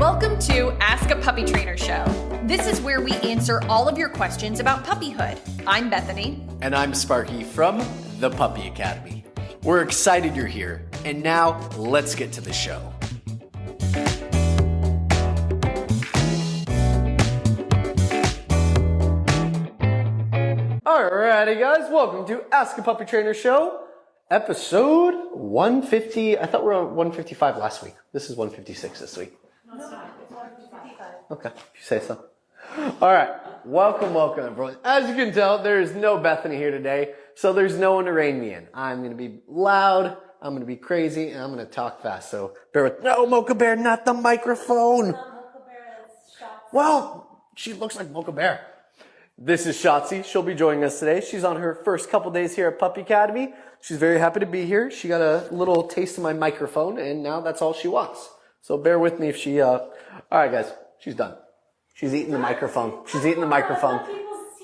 Welcome to Ask a Puppy Trainer Show. This is where we answer all of your questions about puppyhood. I'm Bethany. And I'm Sparky from the Puppy Academy. We're excited you're here. And now, let's get to the show. Alrighty guys, welcome to Ask a Puppy Trainer Show, episode 150. I thought we were on 155 last week. This is 156 this week. No, it's not. It's 155. Okay, if you say so. Alright, welcome everyone. As you can tell, there is no Bethany here today, so there's no one to rein me in. I'm going to be loud, I'm going to be crazy, and I'm going to talk fast, so bear with. No, Mocha Bear, not the microphone! Mocha Bear is Shotzi. Well, she looks like Mocha Bear. This is Shotzi. She'll be joining us today. She's on her first couple days here at Puppy Academy. She's very happy to be here. She got a little taste of my microphone, and now that's all she wants. So bear with me if she, all right guys, she's done. She's eating the microphone. She's eating the microphone.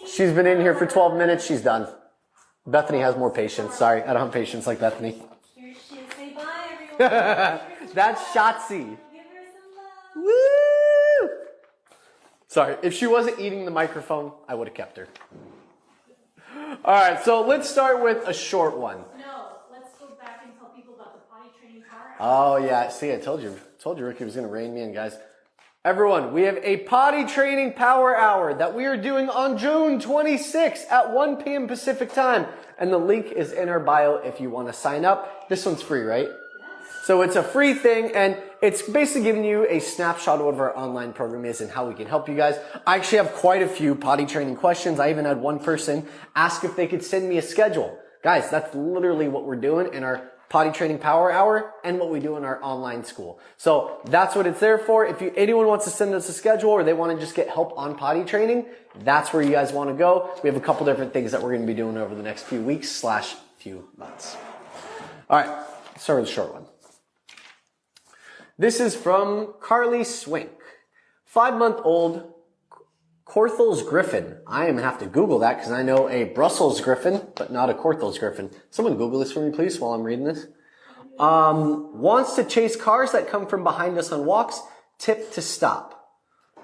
She's been in here for 12 minutes. She's done. Bethany has more patience. Sorry, I don't have patience like Bethany. Here she is. Say bye, everyone. That's Shotzi. Give her some love. Woo! Sorry, if she wasn't eating the microphone, I would have kept her. All right, so let's start with a short one. No, let's go back and tell people about the potty training power. Oh yeah, see, I told you Ricky was going to rein me in, guys. Everyone, we have a potty training power hour that we are doing on June 26th at 1 p.m. Pacific time. And the link is in our bio if you want to sign up. This one's free, right? Yes. So it's a free thing, and it's basically giving you a snapshot of what our online program is and how we can help you guys. I actually have quite a few potty training questions. I even had one person ask if they could send me a schedule. Guys, that's literally what we're doing in our potty training power hour and what we do in our online school. So that's what it's there for. If anyone wants to send us a schedule or they want to just get help on potty training, that's where you guys want to go. We have a couple different things that we're going to be doing over the next few weeks / few months. All right, let's start with a short one. This is from Carly Swink. 5-month-old Corthal's Griffin. I am going to have to Google that because I know a Brussels Griffin, but not a Corthal's Griffin. Someone Google this for me, please, while I'm reading this. Wants to chase cars that come from behind us on walks. Tip to stop.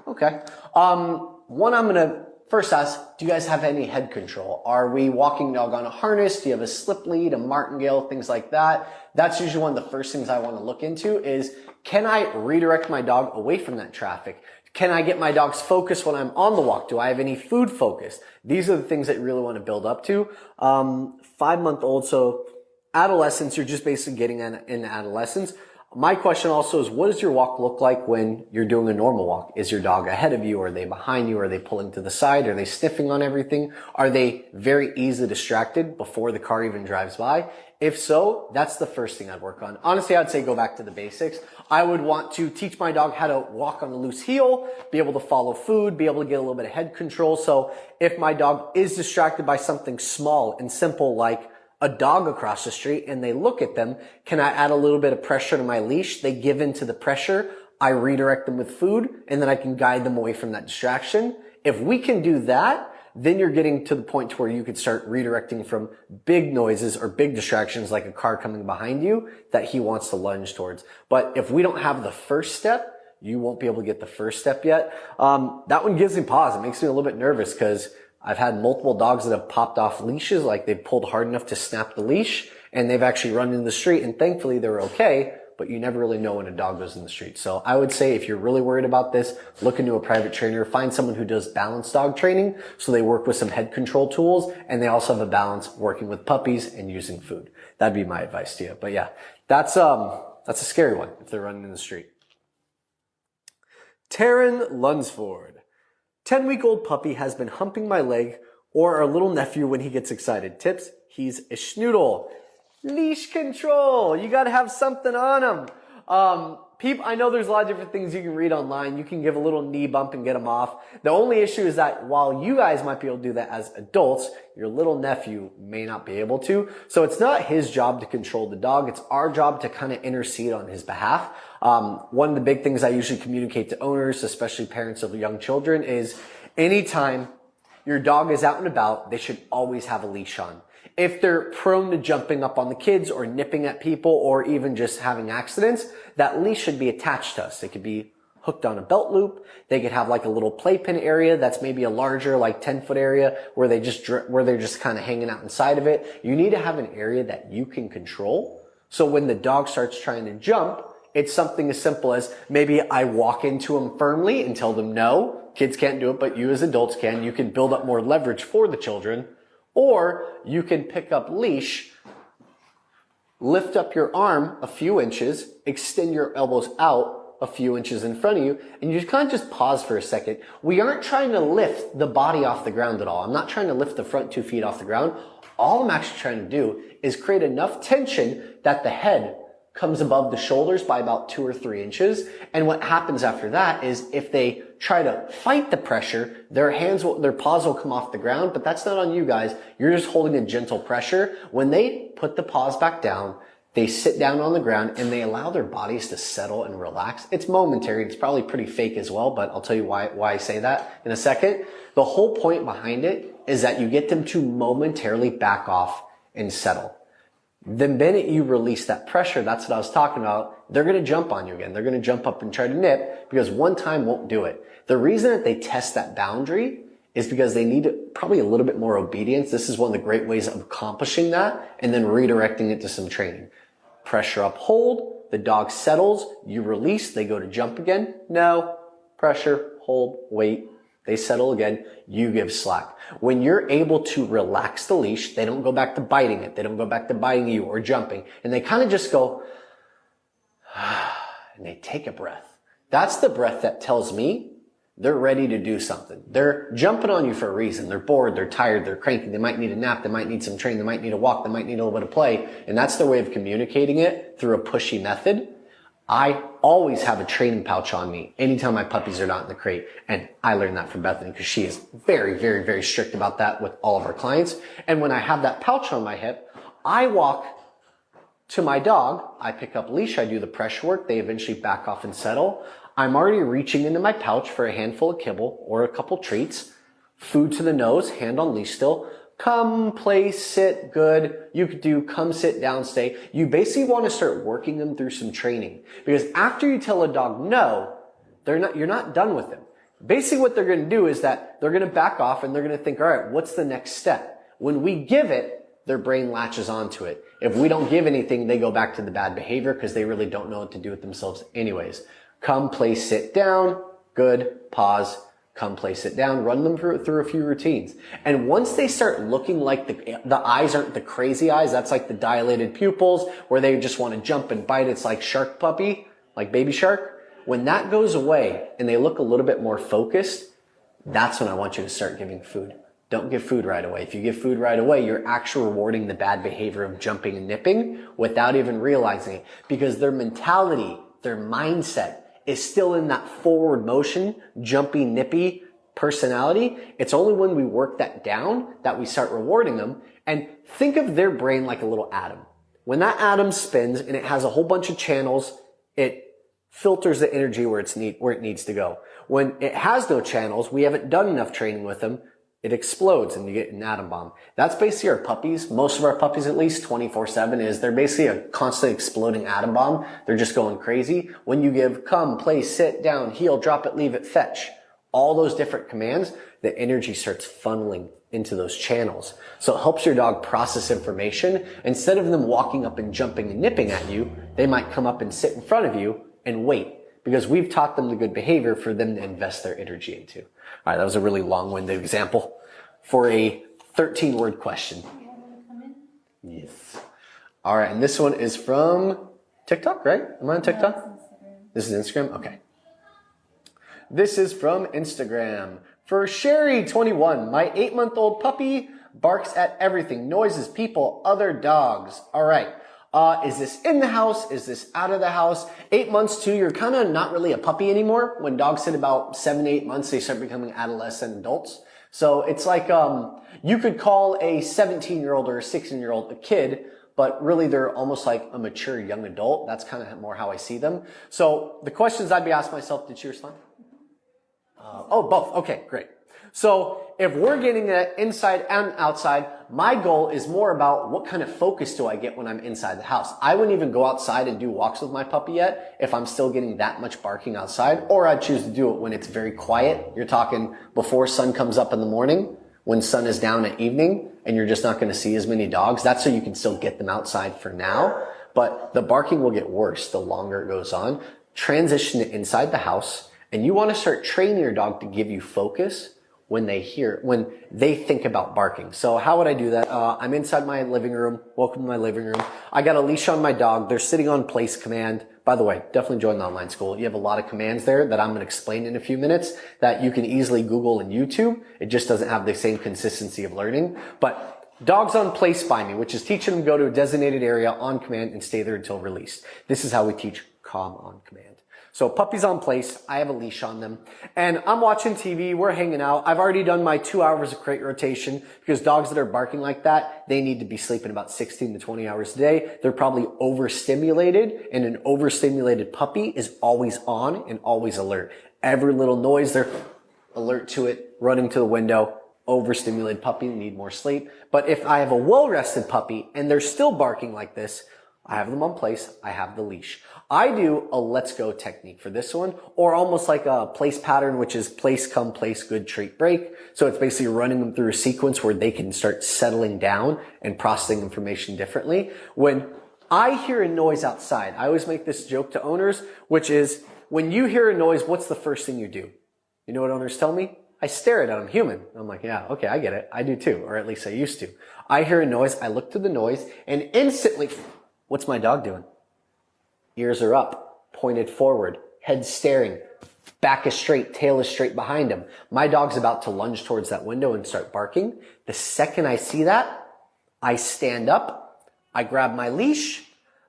Okay. One, I'm going to first ask, do you guys have any head control? Are we walking dog on a harness? Do you have a slip lead, a martingale, things like that? That's usually one of the first things I want to look into is, can I redirect my dog away from that traffic? Can I get my dog's focus when I'm on the walk? Do I have any food focus? These are the things that you really want to build up to. 5-month-old, so adolescence, you're just basically getting into adolescence. My question also is, what does your walk look like when you're doing a normal walk? Is your dog ahead of you? Are they behind you? Are they pulling to the side? Are they sniffing on everything? Are they very easily distracted before the car even drives by? If so, that's the first thing I'd work on. Honestly, I'd say go back to the basics. I would want to teach my dog how to walk on a loose heel, be able to follow food, be able to get a little bit of head control. So if my dog is distracted by something small and simple like a dog across the street and they look at them, can I add a little bit of pressure to my leash? They give in to the pressure. I redirect them with food and then I can guide them away from that distraction. If we can do that, then you're getting to the point to where you could start redirecting from big noises or big distractions like a car coming behind you that he wants to lunge towards. But if we don't have the first step, you won't be able to get the first step yet. That one gives me pause. It makes me a little bit nervous because I've had multiple dogs that have popped off leashes, like they've pulled hard enough to snap the leash and they've actually run in the street and thankfully they're okay, but you never really know when a dog goes in the street. So I would say if you're really worried about this, look into a private trainer, find someone who does balanced dog training so they work with some head control tools and they also have a balance working with puppies and using food. That'd be my advice to you. But yeah, that's a scary one if they're running in the street. Taryn Lunsford. 10-week-old puppy has been humping my leg or our little nephew when he gets excited. Tips, he's a Schnoodle. Leash control. You got to have something on him. I know there's a lot of different things you can read online. You can give a little knee bump and get them off. The only issue is that while you guys might be able to do that as adults, your little nephew may not be able to. So it's not his job to control the dog. It's our job to kind of intercede on his behalf. One of the big things I usually communicate to owners, especially parents of young children, is anytime your dog is out and about, they should always have a leash on. If they're prone to jumping up on the kids or nipping at people or even just having accidents, that leash should be attached to us. It could be hooked on a belt loop. They could have like a little playpen area that's maybe a larger, like 10-foot area where they're just kind of hanging out inside of it. You need to have an area that you can control. So when the dog starts trying to jump, it's something as simple as maybe I walk into them firmly and tell them no. Kids can't do it, but you as adults can. You can build up more leverage for the children. Or you can pick up leash, lift up your arm a few inches, extend your elbows out a few inches in front of you, and you kind of just pause for a second. We aren't trying to lift the body off the ground at all. I'm not trying to lift the front 2 feet off the ground. All I'm actually trying to do is create enough tension that the head comes above the shoulders by about 2 or 3 inches. And what happens after that is if they try to fight the pressure, their paws will come off the ground, but that's not on you guys. You're just holding a gentle pressure. When they put the paws back down, they sit down on the ground and they allow their bodies to settle and relax. It's momentary. It's probably pretty fake as well, but I'll tell you why I say that in a second. The whole point behind it is that you get them to momentarily back off and settle. The minute you release that pressure, that's what I was talking about, they're going to jump on you again. They're going to jump up and try to nip because one time won't do it. The reason that they test that boundary is because they need probably a little bit more obedience. This is one of the great ways of accomplishing that and then redirecting it to some training. Pressure up, hold, the dog settles, you release, they go to jump again. No, pressure, hold, wait. They settle again, you give slack. When you're able to relax the leash, they don't go back to biting it. They don't go back to biting you or jumping. And they kind of just go, and they take a breath. That's the breath that tells me they're ready to do something. They're jumping on you for a reason. They're bored, they're tired, they're cranky, they might need a nap, they might need some training, they might need a walk, they might need a little bit of play. And that's their way of communicating it through a pushy method. I always have a training pouch on me anytime my puppies are not in the crate. And I learned that from Bethany because she is very, very, very strict about that with all of our clients. And when I have that pouch on my hip, I walk to my dog, I pick up leash, I do the pressure work, they eventually back off and settle. I'm already reaching into my pouch for a handful of kibble or a couple treats, food to the nose, hand on leash still. Come, play, sit, good. You could do come, sit, down, stay. You basically want to start working them through some training because after you tell a dog no, you're not done with them. Basically what they're going to do is that they're going to back off and they're going to think, all right, what's the next step? When we give it, their brain latches onto it. If we don't give anything, they go back to the bad behavior because they really don't know what to do with themselves anyways. Come, play, sit down. Good. Pause. Come, play, sit down. Run them through a few routines. And once they start looking like the eyes aren't the crazy eyes, that's like the dilated pupils where they just want to jump and bite. It's like shark puppy, like baby shark. When that goes away and they look a little bit more focused, that's when I want you to start giving food. Don't give food right away. If you give food right away, you're actually rewarding the bad behavior of jumping and nipping without even realizing it because their mentality, their mindset is still in that forward motion, jumpy, nippy personality. It's only when we work that down that we start rewarding them. And think of their brain like a little atom. When that atom spins and it has a whole bunch of channels, it filters the energy where it needs to go. When it has no channels, we haven't done enough training with them, it explodes and you get an atom bomb. That's basically our puppies. Most of our puppies, at least 24/7, they're basically a constant exploding atom bomb. They're just going crazy. When you give come, play, sit, down, heel, drop it, leave it, fetch, all those different commands, the energy starts funneling into those channels. So it helps your dog process information. Instead of them walking up and jumping and nipping at you, they might come up and sit in front of you and wait because we've taught them the good behavior for them to invest their energy into. All right, that was a really long-winded example for a 13-word question. Yes. All right, and this one is from TikTok, right? Am I on TikTok? No, this is Instagram? Okay. This is from Instagram. For Sherry21, my 8-month-old puppy barks at everything, noises, people, other dogs. All right. Is this in the house? Is this out of the house? 8 months too, you're kind of not really a puppy anymore. When dogs hit about 7 to 8 months, they start becoming adolescent adults. So it's like, you could call a 17-year-old or a 16-year-old a kid, but really they're almost like a mature young adult. That's kind of more how I see them. So the questions I'd be asking myself, did she respond? Oh, both. Okay, great. So if we're getting it inside and outside, my goal is more about what kind of focus do I get when I'm inside the house. I wouldn't even go outside and do walks with my puppy yet if I'm still getting that much barking outside, or I'd choose to do it when it's very quiet. You're talking before sun comes up in the morning, when sun is down at evening, and you're just not going to see as many dogs. That's so you can still get them outside for now. But the barking will get worse the longer it goes on. Transition to inside the house, and you want to start training your dog to give you focus when they think about barking. So how would I do that? I'm inside my living room. Welcome to my living room. I got a leash on my dog. They're sitting on place command. By the way, definitely join the online school. You have a lot of commands there that I'm going to explain in a few minutes that you can easily Google and YouTube. It just doesn't have the same consistency of learning. But dogs on place by me, which is teaching them to go to a designated area on command and stay there until released. This is how we teach calm on command. So puppies on place, I have a leash on them, and I'm watching TV, we're hanging out. I've already done my 2 hours of crate rotation because dogs that are barking like that, they need to be sleeping about 16 to 20 hours a day. They're probably overstimulated, and an overstimulated puppy is always on and always alert. Every little noise, they're alert to it, running to the window. Overstimulated puppy, need more sleep. But if I have a well-rested puppy and they're still barking like this, I have them on place, I have the leash. I do a let's go technique for this one, or almost like a place pattern, which is place, come, place, good, treat, break. So it's basically running them through a sequence where they can start settling down and processing information differently. When I hear a noise outside, I always make this joke to owners, which is when you hear a noise, what's the first thing you do? You know what owners tell me? I stare at it. I'm human. I'm like, yeah, okay, I get it. I do too, or at least I used to. I hear a noise, I look to the noise, and instantly, what's my dog doing? Ears are up, pointed forward, head staring, back is straight, tail is straight behind him. My dog's about to lunge towards that window and start barking. The second I see that, I stand up, I grab my leash,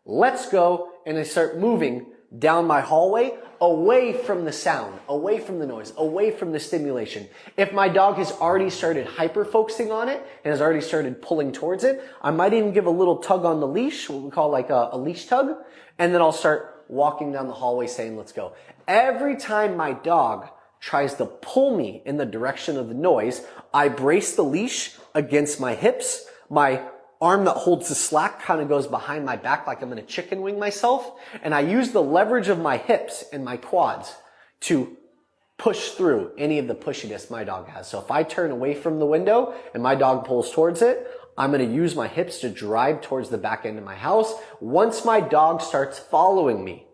let's go, and I start moving down my hallway, away from the sound, away from the noise, away from the stimulation. If my dog has already started hyper-focusing on it and has already started pulling towards it, I might even give a little tug on the leash, what we call like a leash tug, and then I'll start walking down the hallway saying, let's go. Every time my dog tries to pull me in the direction of the noise, I brace the leash against my hips, my arm that holds the slack kind of goes behind my back like I'm going to chicken wing myself. And I use the leverage of my hips and my quads to push through any of the pushiness my dog has. So if I turn away from the window and my dog pulls towards it, I'm going to use my hips to drive towards the back end of my house. Once my dog starts following me,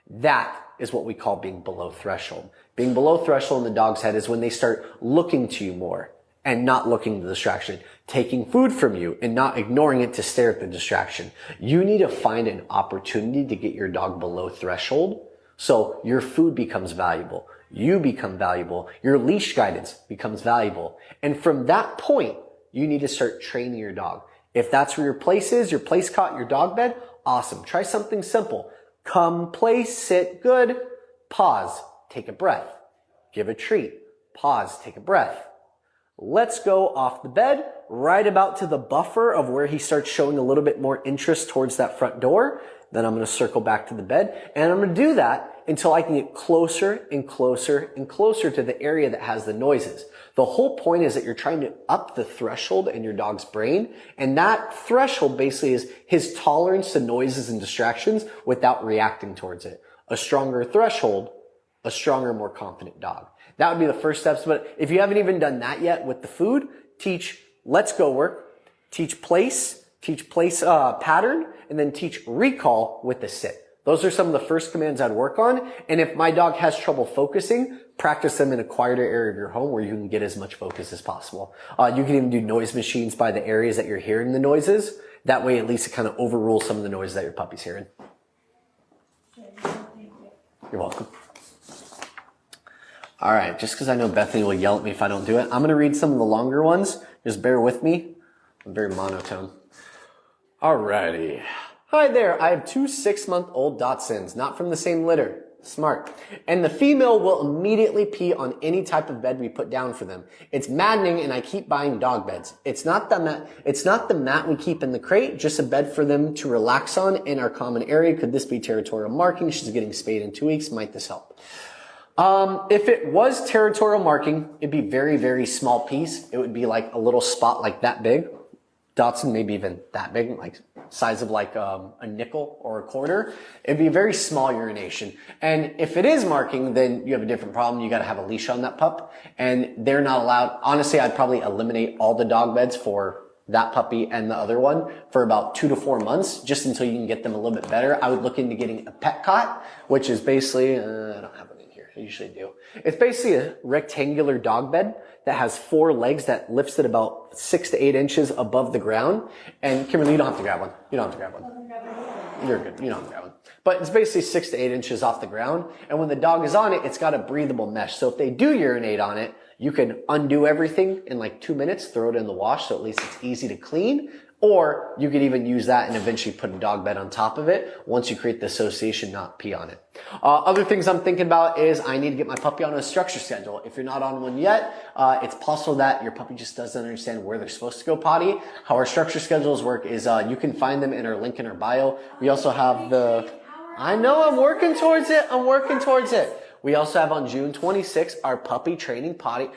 that is what we call being below threshold. Being below threshold in the dog's head is when they start looking to you more and not looking at the distraction, taking food from you and not ignoring it to stare at the distraction. You need to find an opportunity to get your dog below threshold so your food becomes valuable. You become valuable. Your leash guidance becomes valuable. And from that point, you need to start training your dog. If that's where your place is, your place cot, your dog bed, awesome. Try something simple. Come, place, sit, good. Pause, take a breath. Give a treat. Pause, take a breath. Let's go off the bed, right about to the buffer of where he starts showing a little bit more interest towards that front door. Then I'm going to circle back to the bed, and I'm going to do that until I can get closer and closer and closer to the area that has the noises. The whole point is that you're trying to up the threshold in your dog's brain, and that threshold basically is his tolerance to noises and distractions without reacting towards it. A stronger threshold, a stronger, more confident dog. That would be the first steps. But if you haven't even done that yet with the food, teach let's go work, teach place pattern, and then teach recall with the sit. Those are some of the first commands I'd work on. And if my dog has trouble focusing, practice them in a quieter area of your home where you can get as much focus as possible. You can even do noise machines by the areas that you're hearing the noises. That way, at least it kind of overrules some of the noises that your puppy's hearing. You're welcome. All right, just because I know Bethany will yell at me if I don't do it, I'm going to read some of the longer ones. Just bear with me. I'm very monotone. All righty. Hi there. I have 2 6-month-old Dachshunds, not from the same litter. Smart. And the female will immediately pee on any type of bed we put down for them. It's maddening, and I keep buying dog beds. It's not the mat we keep in the crate, just a bed for them to relax on in our common area. Could this be territorial marking? She's getting spayed in 2 weeks. Might this help? If it was territorial marking, it'd be very, very small piece. It would be like a little spot like that big. Dachshund, maybe even that big, like size of like a nickel or a quarter. It'd be a very small urination. And if it is marking, then you have a different problem. You got to have a leash on that pup, and they're not allowed. Honestly, I'd probably eliminate all the dog beds for that puppy and the other one for about 2 to 4 months, just until you can get them a little bit better. I would look into getting a pet cot, which is basically, I don't have one in here. I usually do. It's basically a rectangular dog bed that has 4 legs that lifts it about 6 to 8 inches above the ground. And Kimberly, you don't have to grab one. You don't have to grab one. You're good. You don't have to grab one. But it's basically 6 to 8 inches off the ground. And when the dog is on it, it's got a breathable mesh. So if they do urinate on it, you can undo everything in like 2 minutes, throw it in the wash, so at least it's easy to clean. Or you could even use that and eventually put a dog bed on top of it once you create the association, not pee on it. Other things I'm thinking about is I need to get my puppy on a structure schedule. If you're not on one yet, it's possible that your puppy just doesn't understand where they're supposed to go potty. How our structure schedules work is you can find them in our link in our bio. We also have I know, I'm working towards it. We also have on June 26th our puppy training puppy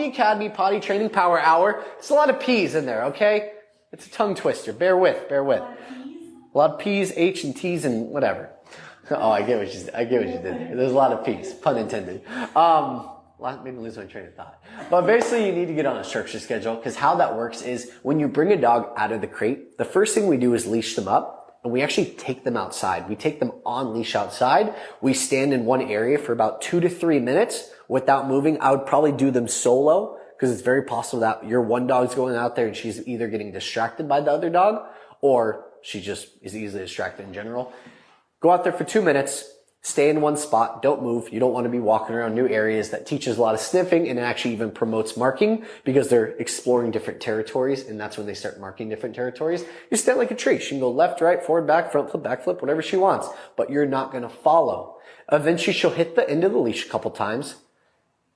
academy potty training power hour. It's a lot of P's in there, okay? It's a tongue twister. Bear with. A lot of P's, H and T's and whatever. Oh, I get what you did there. There's a lot of P's, pun intended. Made me lose my train of thought. But basically you need to get on a structure schedule, because how that works is when you bring a dog out of the crate, the first thing we do is leash them up. And we actually take them outside. We take them on leash outside. We stand in one area for about 2 to 3 minutes without moving. I would probably do them solo, because it's very possible that your one dog's going out there and she's either getting distracted by the other dog, or she just is easily distracted in general. Go out there for 2 minutes. Stay in one spot. Don't move. You don't want to be walking around new areas. That teaches a lot of sniffing, and it actually even promotes marking, because they're exploring different territories, and that's when they start marking different territories. You stand like a tree. She can go left, right, forward, back, front flip, back flip, whatever she wants, but you're not going to follow. Eventually she'll hit the end of the leash a couple times,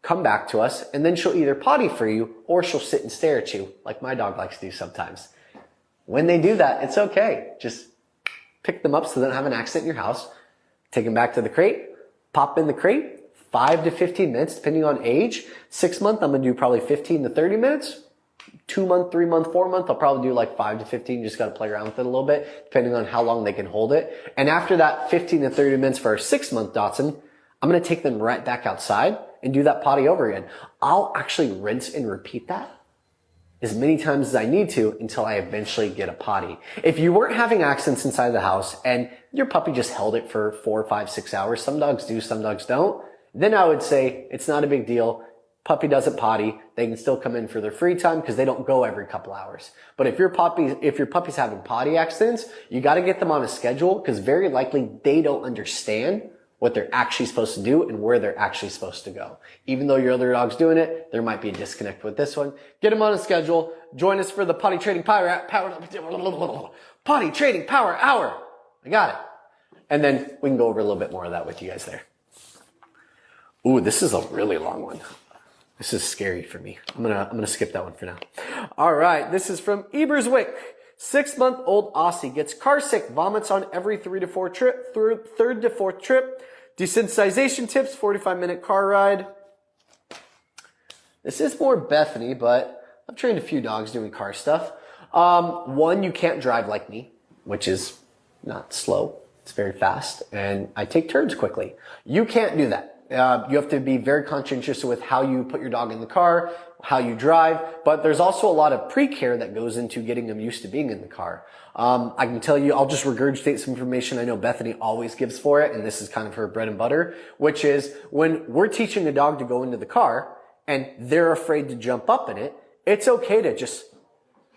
come back to us, and then she'll either potty for you or she'll sit and stare at you like my dog likes to do sometimes. When they do that, it's okay. Just pick them up so they don't have an accident in your house. Take them back to the crate, pop in the crate, 5 to 15 minutes, depending on age. 6 month, I'm going to do probably 15 to 30 minutes. 2 month, 3 month, 4 month, I'll probably do like 5 to 15. Just got to play around with it a little bit, depending on how long they can hold it. And after that 15 to 30 minutes for our 6 month Dachshund, I'm going to take them right back outside and do that potty over again. I'll actually rinse and repeat that as many times as I need to until I eventually get a potty. If you weren't having accidents inside the house and your puppy just held it for 4, 5, 6 hours, some dogs do, some dogs don't, then I would say it's not a big deal. Puppy doesn't potty. They can still come in for their free time because they don't go every couple hours. But if your puppy's having potty accidents, you got to get them on a schedule, because very likely they don't understand what they're actually supposed to do and where they're actually supposed to go. Even though your other dog's doing it, there might be a disconnect with this one. Get them on a schedule. Join us for the potty training power hour. I got it. And then we can go over a little bit more of that with you guys there. Ooh, this is a really long one. This is scary for me. I'm gonna skip that one for now. All right, this is from Eberswick. 6-month-old Aussie gets car sick, vomits on every third to fourth trip. Desensitization tips, 45-minute car ride. This is more Bethany, but I've trained a few dogs doing car stuff. One, you can't drive like me, which is not slow. It's very fast, and I take turns quickly. You can't do that. You have to be very conscientious with how you put your dog in the car, how you drive, but there's also a lot of pre-care that goes into getting them used to being in the car. I can tell you, I'll just regurgitate some information I know Bethany always gives for it, and this is kind of her bread and butter, which is when we're teaching a dog to go into the car and they're afraid to jump up in it, it's okay to just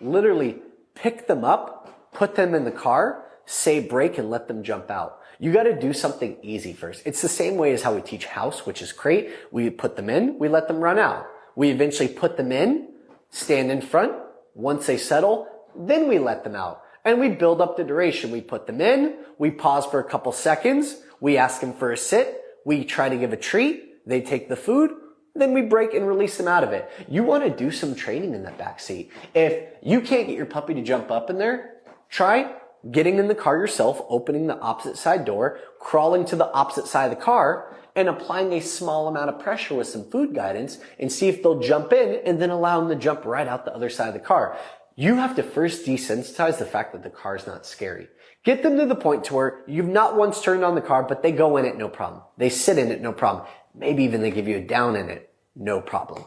literally pick them up, put them in the car, say break, and let them jump out. You got to do something easy first. It's the same way as how we teach house, which is crate. We put them in, we let them run out. We eventually put them in, stand in front. Once they settle, then we let them out. And we build up the duration. We put them in, we pause for a couple seconds, we ask them for a sit, we try to give a treat, they take the food, then we break and release them out of it. You want to do some training in that back seat. If you can't get your puppy to jump up in there, try getting in the car yourself, opening the opposite side door, crawling to the opposite side of the car, and applying a small amount of pressure with some food guidance and see if they'll jump in and then allow them to jump right out the other side of the car. You have to first desensitize the fact that the car's not scary. Get them to the point to where you've not once turned on the car, but they go in it, no problem. They sit in it, no problem. Maybe even they give you a down in it, no problem.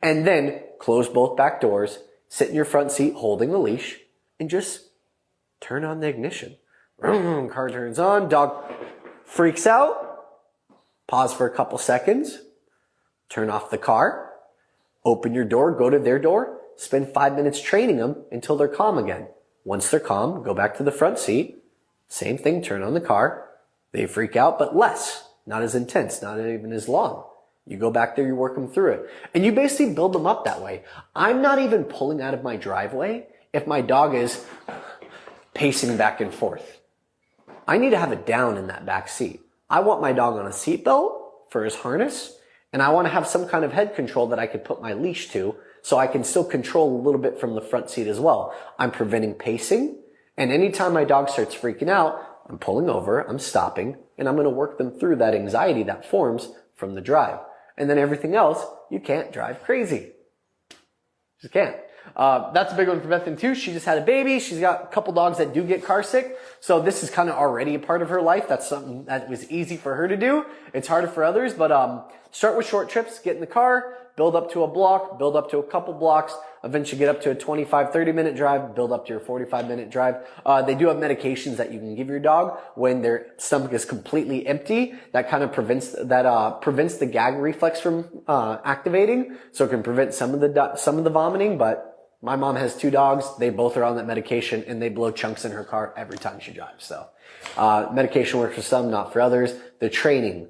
And then close both back doors, sit in your front seat holding the leash, and just turn on the ignition. Car turns on, dog freaks out, pause for a couple seconds, turn off the car, open your door, go to their door, spend 5 minutes training them until they're calm again. Once they're calm, go back to the front seat, same thing, turn on the car. They freak out, but less, not as intense, not even as long. You go back there, you work them through it. And you basically build them up that way. I'm not even pulling out of my driveway if my dog is pacing back and forth. I need to have it down in that back seat. I want my dog on a seatbelt for his harness, and I want to have some kind of head control that I could put my leash to so I can still control a little bit from the front seat as well. I'm preventing pacing, and anytime my dog starts freaking out, I'm pulling over, I'm stopping, and I'm going to work them through that anxiety that forms from the drive. And then everything else, you can't drive crazy. Just can't. That's a big one for Bethany too. She just had a baby. She's got a couple dogs that do get car sick. So this is kind of already a part of her life. That's something that was easy for her to do. It's harder for others, but start with short trips, get in the car, build up to a block, build up to a couple blocks, eventually get up to a 25, 30-minute drive, build up to your 45-minute drive. They do have medications that you can give your dog when their stomach is completely empty. That kind of prevents the gag reflex from activating, so it can prevent some of the vomiting. But my mom has 2 dogs. They both are on that medication, and they blow chunks in her car every time she drives. So medication works for some, not for others. The training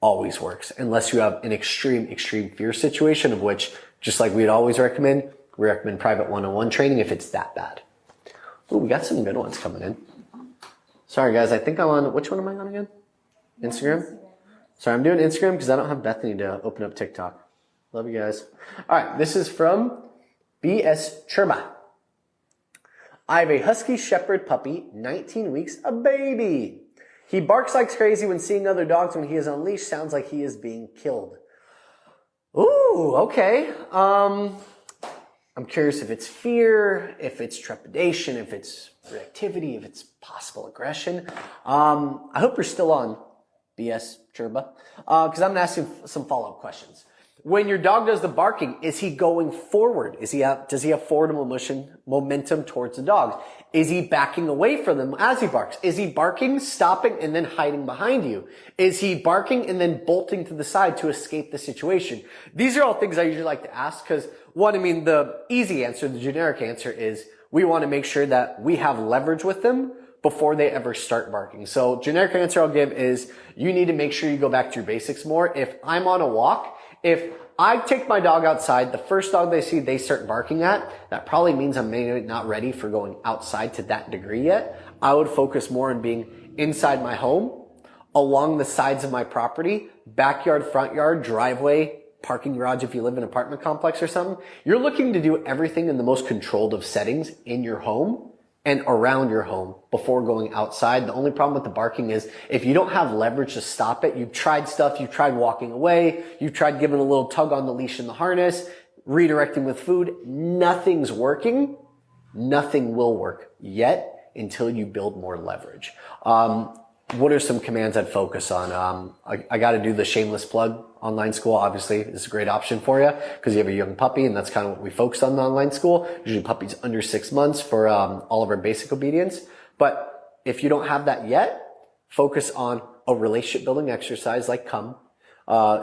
always works, unless you have an extreme fear situation, of which, just like we'd always recommend, we recommend private one-on-one training if it's that bad. Ooh, we got some good ones coming in. Sorry guys, I think I'm on, which one am I on again? Instagram? Sorry, I'm doing Instagram because I don't have Bethany to open up TikTok. Love you guys. All right, this is from BS Churba. I have a Husky Shepherd puppy, 19 weeks, a baby. He barks like crazy when seeing other dogs when he is on leash. Sounds like he is being killed. Ooh, okay. I'm curious if it's fear, if it's trepidation, if it's reactivity, if it's possible aggression. I hope you're still on, BS Churba, because I'm going to ask you some follow-up questions. When your dog does the barking, is he going forward? Does he have forward momentum towards the dog? Is he backing away from them as he barks? Is he barking, stopping, and then hiding behind you? Is he barking and then bolting to the side to escape the situation? These are all things I usually like to ask because, one, the easy answer, the generic answer is we want to make sure that we have leverage with them before they ever start barking. So generic answer I'll give is you need to make sure you go back to your basics more. If I'm on a walk, if I take my dog outside, the first dog they see they start barking at, that probably means I'm maybe not ready for going outside to that degree yet. I would focus more on being inside my home, along the sides of my property, backyard, front yard, driveway, parking garage if you live in an apartment complex or something. You're looking to do everything in the most controlled of settings in your home and around your home before going outside. The only problem with the barking is if you don't have leverage to stop it, you've tried stuff, you've tried walking away, you've tried giving a little tug on the leash in the harness, redirecting with food, nothing's working. Nothing will work yet until you build more leverage. What are some commands I'd focus on? I got to do the shameless plug. Online school, obviously, is a great option for you because you have a young puppy, and that's kind of what we focus on in the online school. Usually puppies under 6 months for all of our basic obedience. But if you don't have that yet, focus on a relationship building exercise like come.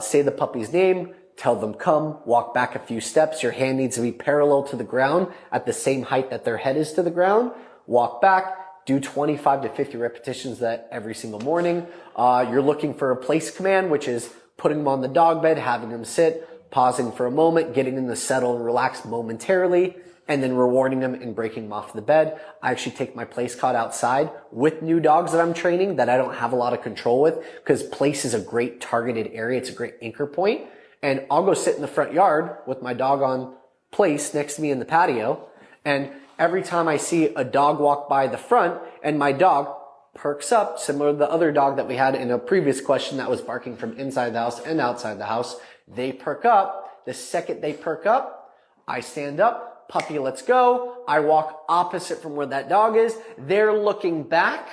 Say the puppy's name, tell them come, walk back a few steps. Your hand needs to be parallel to the ground at the same height that their head is to the ground. Walk back. Do 25 to 50 repetitions of that every single morning. You're looking for a place command, which is putting them on the dog bed, having them sit, pausing for a moment, getting them to settle and relax momentarily, and then rewarding them and breaking them off the bed. I actually take my place cot outside with new dogs that I'm training that I don't have a lot of control with because place is a great targeted area. It's a great anchor point. And I'll go sit in the front yard with my dog on place next to me in the patio. And every time I see a dog walk by the front and my dog perks up, similar to the other dog that we had in a previous question that was barking from inside the house and outside the house. They perk up. The second they perk up, I stand up, puppy, let's go. I walk opposite from where that dog is. They're looking back.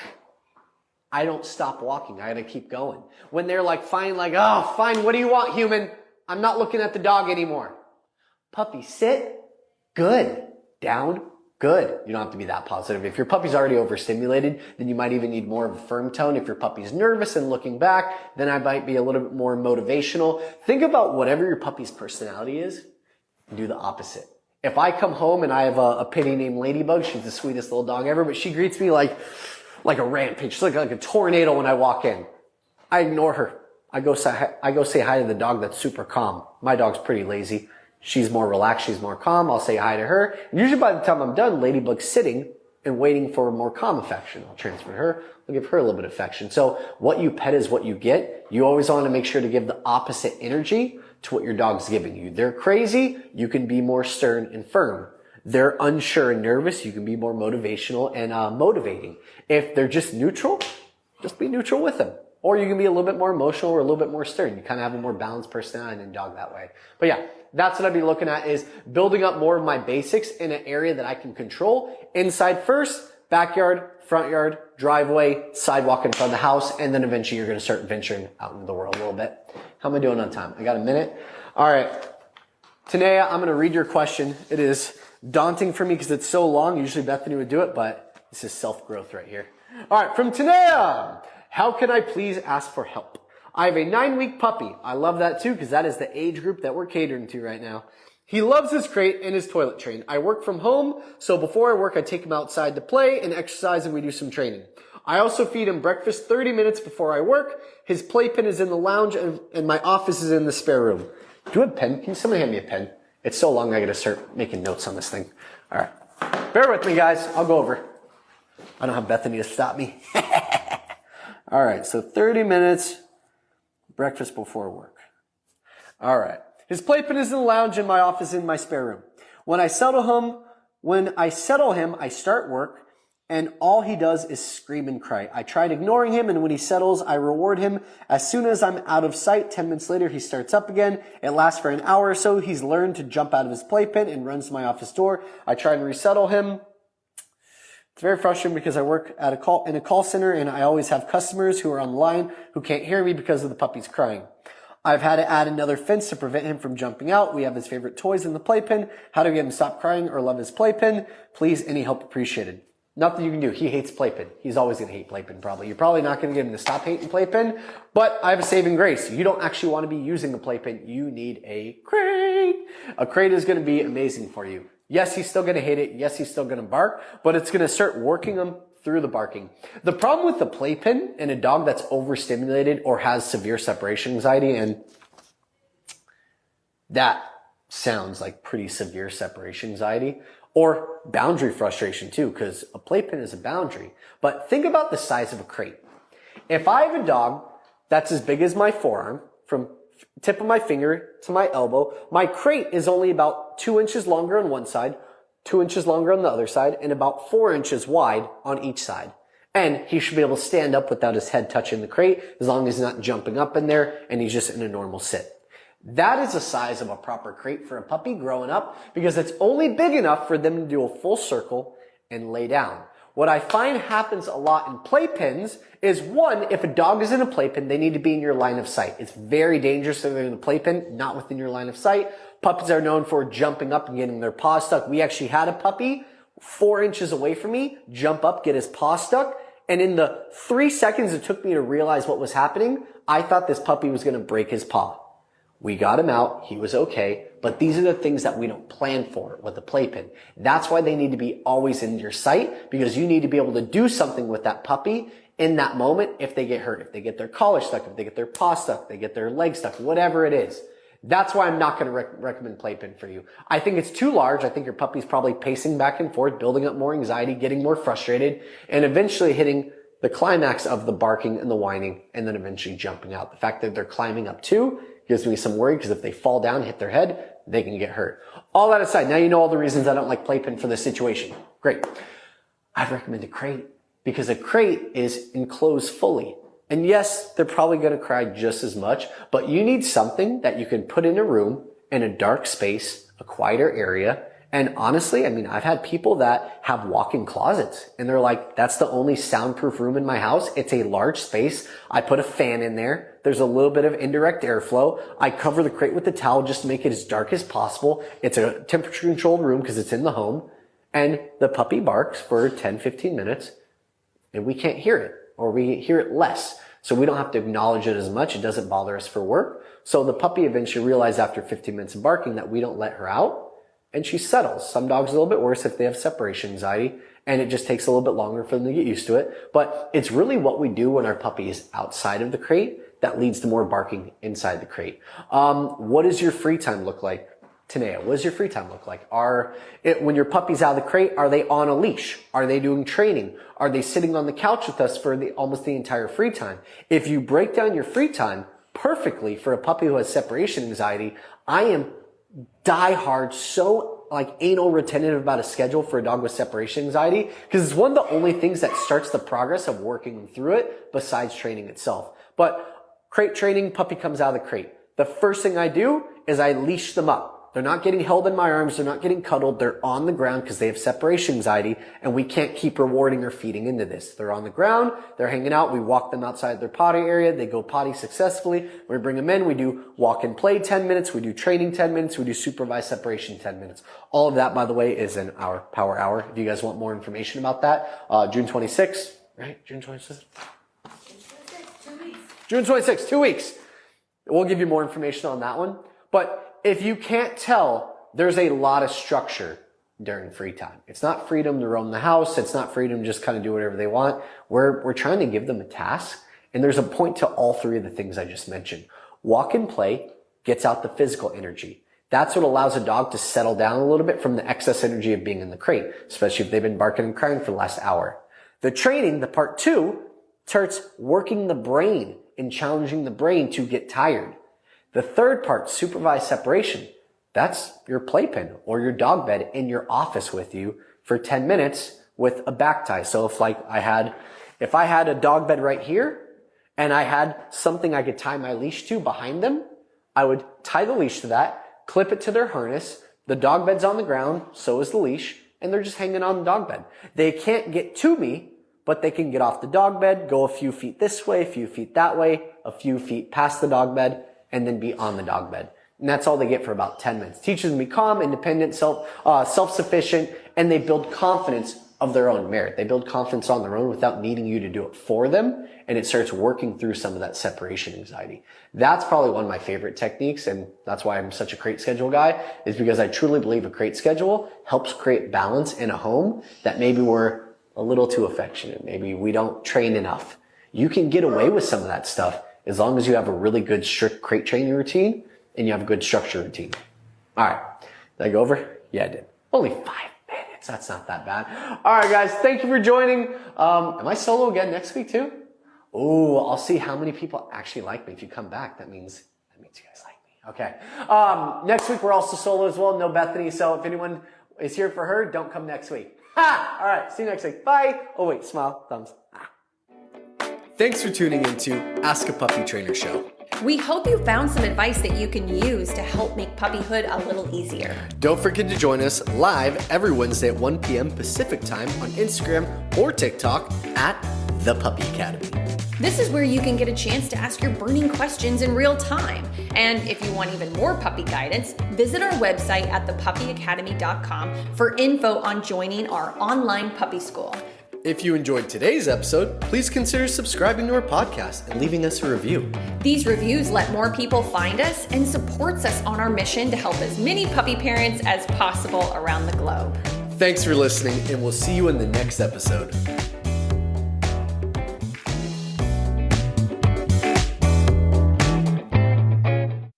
I don't stop walking. I gotta keep going. When they're like, fine, oh, fine, what do you want, human? I'm not looking at the dog anymore. Puppy, sit. Good. Down. Good. You don't have to be that positive. If your puppy's already overstimulated, then you might even need more of a firm tone. If your puppy's nervous and looking back, then I might be a little bit more motivational. Think about whatever your puppy's personality is, and do the opposite. If I come home and I have a pitty named Ladybug, she's the sweetest little dog ever, but she greets me like a rampage. She's like a tornado when I walk in. I ignore her. I go say hi to the dog that's super calm. My dog's pretty lazy. She's more relaxed. She's more calm. I'll say hi to her. And usually by the time I'm done, Ladybug's sitting and waiting for more calm affection. I'll transfer to her. I'll give her a little bit of affection. So what you pet is what you get. You always want to make sure to give the opposite energy to what your dog's giving you. They're crazy. You can be more stern and firm. They're unsure and nervous. You can be more motivational and motivating. If they're just neutral, just be neutral with them. Or you can be a little bit more emotional or a little bit more stern. You kind of have a more balanced personality in a dog that way. But yeah, that's what I'd be looking at, is building up more of my basics in an area that I can control. Inside first, backyard, front yard, driveway, sidewalk in front of the house, and then eventually you're going to start venturing out into the world a little bit. How am I doing on time? I got a minute? All right. Tanea, I'm going to read your question. It is daunting for me because it's so long. Usually Bethany would do it, but this is self-growth right here. All right, from Tanea. How can I please ask for help? I have a 9-week puppy. I love that too because that is the age group that we're catering to right now. He loves his crate and his toilet train. I work from home, so before I work, I take him outside to play and exercise, and we do some training. I also feed him breakfast 30 minutes before I work. His playpen is in the lounge, and my office is in the spare room. Do you have a pen? Can somebody hand me a pen? It's so long I gotta start making notes on this thing. All right. Bear with me, guys. I'll go over. I don't have Bethany to stop me. All right, so 30 minutes, breakfast before work. All right. His playpen is in the lounge and my office in my spare room. When I settle him, I start work, and all he does is scream and cry. I tried ignoring him, and when he settles, I reward him. As soon as I'm out of sight, 10 minutes later, he starts up again. It lasts for an hour or so. He's learned to jump out of his playpen and runs to my office door. I try and resettle him. It's very frustrating because I work in a call center, and I always have customers who are on the line who can't hear me because of the puppy's crying. I've had to add another fence to prevent him from jumping out. We have his favorite toys in the playpen. How do we get him to stop crying or love his playpen? Please, any help appreciated. Nothing you can do. He hates playpen. He's always going to hate playpen probably. You're probably not going to get him to stop hating playpen, but I have a saving grace. You don't actually want to be using a playpen. You need a crate. A crate is going to be amazing for you. Yes, he's still going to hate it. Yes, he's still going to bark, but it's going to start working him through the barking. The problem with the playpen in a dog that's overstimulated or has severe separation anxiety, and that sounds like pretty severe separation anxiety, or boundary frustration too, because a playpen is a boundary. But think about the size of a crate. If I have a dog that's as big as my forearm, from tip of my finger to my elbow, my crate is only about 2 inches longer on one side, 2 inches longer on the other side, and about 4 inches wide on each side. And he should be able to stand up without his head touching the crate, as long as he's not jumping up in there and he's just in a normal sit. That is the size of a proper crate for a puppy growing up, because it's only big enough for them to do a full circle and lay down. What I find happens a lot in playpens is, one, if a dog is in a playpen, they need to be in your line of sight. It's very dangerous if they're in a playpen, not within your line of sight. Puppies are known for jumping up and getting their paws stuck. We actually had a puppy 4 inches away from me, jump up, get his paw stuck. And in the 3 seconds it took me to realize what was happening, I thought this puppy was going to break his paw. We got him out. He was okay. But these are the things that we don't plan for with the playpen. That's why they need to be always in your sight, because you need to be able to do something with that puppy in that moment if they get hurt, if they get their collar stuck, if they get their paw stuck, if they get their leg stuck, whatever it is. That's why I'm not going to recommend playpen for you. I think it's too large. I think your puppy's probably pacing back and forth, building up more anxiety, getting more frustrated, and eventually hitting the climax of the barking and the whining, and then eventually jumping out. The fact that they're climbing up too gives me some worry, because if they fall down, hit their head, they can get hurt. All that aside, now you know all the reasons I don't like playpen for this situation. Great. I'd recommend a crate, because a crate is enclosed fully. And yes, they're probably going to cry just as much, but you need something that you can put in a room, in a dark space, a quieter area. And honestly, I mean, I've had people that have walk-in closets and they're like, that's the only soundproof room in my house. It's a large space. I put a fan in there. There's a little bit of indirect airflow. I cover the crate with the towel just to make it as dark as possible. It's a temperature controlled room because it's in the home. And the puppy barks for 10, 15 minutes and we can't hear it, or we hear it less. So we don't have to acknowledge it as much. It doesn't bother us for work. So the puppy eventually realized after 15 minutes of barking that we don't let her out. And she settles. Some dogs are a little bit worse if they have separation anxiety, and it just takes a little bit longer for them to get used to it. But it's really what we do when our puppy is outside of the crate that leads to more barking inside the crate. What does your free time look like? Tanea, what does your free time look like? When your puppy's out of the crate, are they on a leash? Are they doing training? Are they sitting on the couch with us for almost the entire free time? If you break down your free time perfectly for a puppy who has separation anxiety, I am diehard, so like anal retentive about a schedule for a dog with separation anxiety, because it's one of the only things that starts the progress of working through it besides training itself. But crate training, puppy comes out of the crate. The first thing I do is I leash them up. They're not getting held in my arms. They're not getting cuddled. They're on the ground because they have separation anxiety, and we can't keep rewarding or feeding into this. They're on the ground. They're hanging out. We walk them outside their potty area. They go potty successfully. We bring them in. We do walk and play 10 minutes. We do training 10 minutes. We do supervised separation 10 minutes. All of that, by the way, is in our power hour. If you guys want more information about that, June 26th, right? June 26th? June 26th, 2 weeks. We'll give you more information on that one. But if you can't tell, there's a lot of structure during free time. It's not freedom to roam the house. It's not freedom to just kind of do whatever they want. We're trying to give them a task. And there's a point to all three of the things I just mentioned. Walk and play gets out the physical energy. That's what allows a dog to settle down a little bit from the excess energy of being in the crate, especially if they've been barking and crying for the last hour. The training, the part two, starts working the brain and challenging the brain to get tired. The third part, supervised separation, that's your playpen or your dog bed in your office with you for 10 minutes with a back tie. So if I had a dog bed right here and I had something I could tie my leash to behind them, I would tie the leash to that, clip it to their harness. The dog bed's on the ground, so is the leash, and they're just hanging on the dog bed. They can't get to me, but they can get off the dog bed, go a few feet this way, a few feet that way, a few feet past the dog bed, and then be on the dog bed. And that's all they get for about 10 minutes. Teaches them to be calm, independent, self-sufficient, and they build confidence of their own merit. They build confidence on their own without needing you to do it for them, and it starts working through some of that separation anxiety. That's probably one of my favorite techniques, and that's why I'm such a crate schedule guy, is because I truly believe a crate schedule helps create balance in a home that maybe we're a little too affectionate. Maybe we don't train enough. You can get away with some of that stuff as long as you have a really good strict crate training routine and you have a good structure routine. All right. Did I go over? Yeah, I did. Only 5 minutes. That's not that bad. All right, guys. Thank you for joining. Am I solo again next week too? Oh, I'll see how many people actually like me. If you come back, that means you guys like me. Okay. Next week we're also solo as well. No Bethany. So if anyone is here for her, don't come next week. Ha! All right. See you next week. Bye. Oh wait, smile, thumbs. Thanks for tuning into Ask a Puppy Trainer Show. We hope you found some advice that you can use to help make puppyhood a little easier. Don't forget to join us live every Wednesday at 1 p.m. Pacific time on Instagram or TikTok at The Puppy Academy. This is where you can get a chance to ask your burning questions in real time. And if you want even more puppy guidance, visit our website at thepuppyacademy.com for info on joining our online puppy school. If you enjoyed today's episode, please consider subscribing to our podcast and leaving us a review. These reviews let more people find us and supports us on our mission to help as many puppy parents as possible around the globe. Thanks for listening, and we'll see you in the next episode.